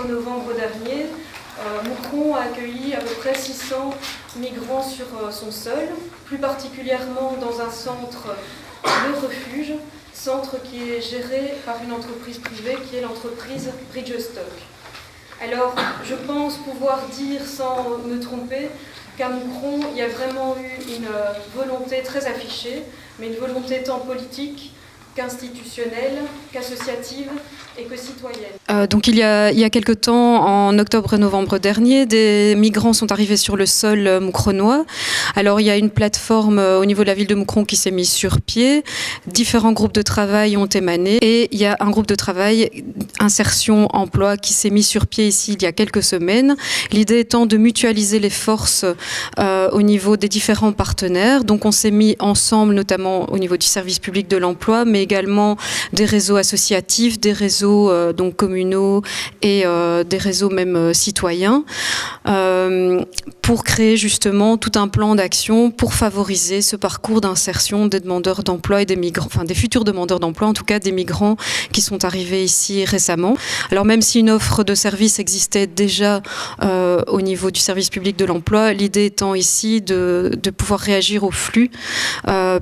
Novembre dernier, Moucron a accueilli à peu près 600 migrants sur son sol, plus particulièrement dans un centre de refuge, centre qui est géré par une entreprise privée qui est l'entreprise Bridgestock. Alors, je pense pouvoir dire sans me tromper qu'à Moucron, il y a vraiment eu une volonté très affichée, mais une volonté tant politique qu'institutionnelle, qu'associative et que citoyenne. Donc il y a quelque temps, en octobre et novembre dernier, des migrants sont arrivés sur le sol moucronois. Alors il y a une plateforme au niveau de la ville de Moucron qui s'est mise sur pied. Différents groupes de travail ont émané et il y a un groupe de travail insertion emploi qui s'est mis sur pied ici il y a quelques semaines. L'idée étant de mutualiser les forces au niveau des différents partenaires. Donc on s'est mis ensemble, notamment au niveau du service public de l'emploi, mais également des réseaux associatifs, des réseaux donc communaux et des réseaux même citoyens pour créer justement tout un plan d'action pour favoriser ce parcours d'insertion des demandeurs d'emploi et des migrants, enfin des futurs demandeurs d'emploi, en tout cas des migrants qui sont arrivés ici récemment. Alors même si une offre de service existait déjà au niveau du service public de l'emploi, l'idée étant ici de pouvoir réagir au flux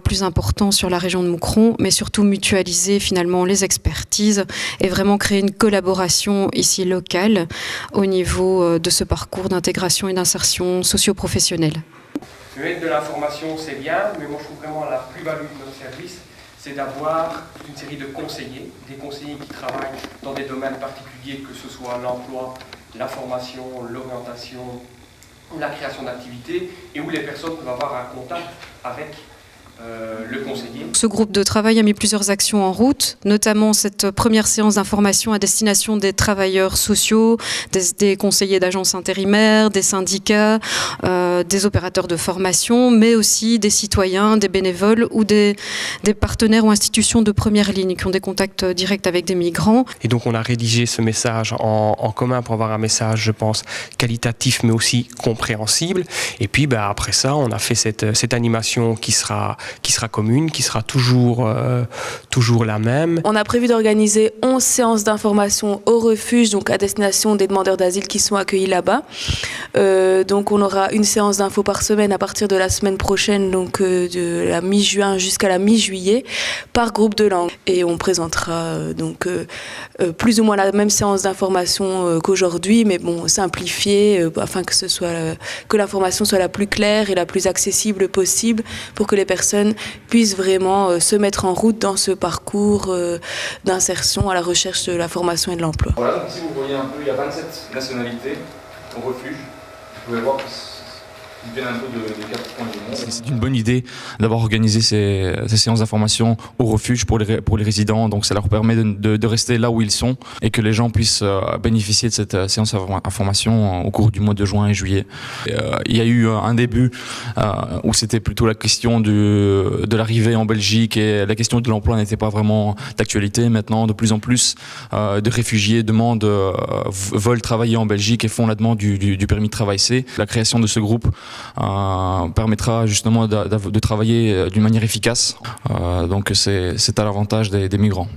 plus important sur la région de Moucron, mais surtout mutualiser finalement les expertises et vraiment créer une collaboration ici locale au niveau de ce parcours d'intégration et d'insertion socio-professionnelle. Mettre de l'information, c'est bien, mais moi je trouve vraiment la plus-value de notre service, c'est d'avoir une série de conseillers, des conseillers qui travaillent dans des domaines particuliers, que ce soit l'emploi, la formation, l'orientation, la création d'activités, et où les personnes peuvent avoir un contact avec le conseiller. Ce groupe de travail a mis plusieurs actions en route, notamment cette première séance d'information à destination des travailleurs sociaux, des conseillers d'agences intérimaires, des syndicats, des opérateurs de formation, mais aussi des citoyens, des bénévoles ou des partenaires ou institutions de première ligne qui ont des contacts directs avec des migrants. Et donc on a rédigé ce message en commun pour avoir un message, je pense, qualitatif mais aussi compréhensible. Et puis après ça, on a fait cette animation qui sera commune, qui sera toujours la même. On a prévu d'organiser 11 séances d'information au refuge, donc à destination des demandeurs d'asile qui sont accueillis là-bas. Donc on aura une séance d'info par semaine à partir de la semaine prochaine, donc de la mi-juin jusqu'à la mi-juillet, par groupe de langue. Et on présentera donc plus ou moins la même séance d'information qu'aujourd'hui, mais bon, simplifiée, afin que l'information soit la plus claire et la plus accessible possible pour que les personnes puissent vraiment se mettre en route dans ce parcours d'insertion à la recherche de la formation et de l'emploi. Voilà, donc ici vous voyez un peu, il y a 27 nationalités au refuge. Vous pouvez voir qu'ils viennent un peu de 4 points du monde. C'est une bonne idée d'avoir organisé ces séances d'information au refuge pour les résidents. Donc ça leur permet de rester là où ils sont et que les gens puissent bénéficier de cette séance d'information au cours du mois de juin et juillet. Il y a eu un début où c'était plutôt la question de l'arrivée en Belgique et la question de l'emploi n'était pas vraiment d'actualité. Maintenant, de plus en plus de réfugiés veulent travailler en Belgique et font la demande du permis de travail C. La création de ce groupe permettra justement de travailler d'une manière efficace. Donc c'est à l'avantage des migrants.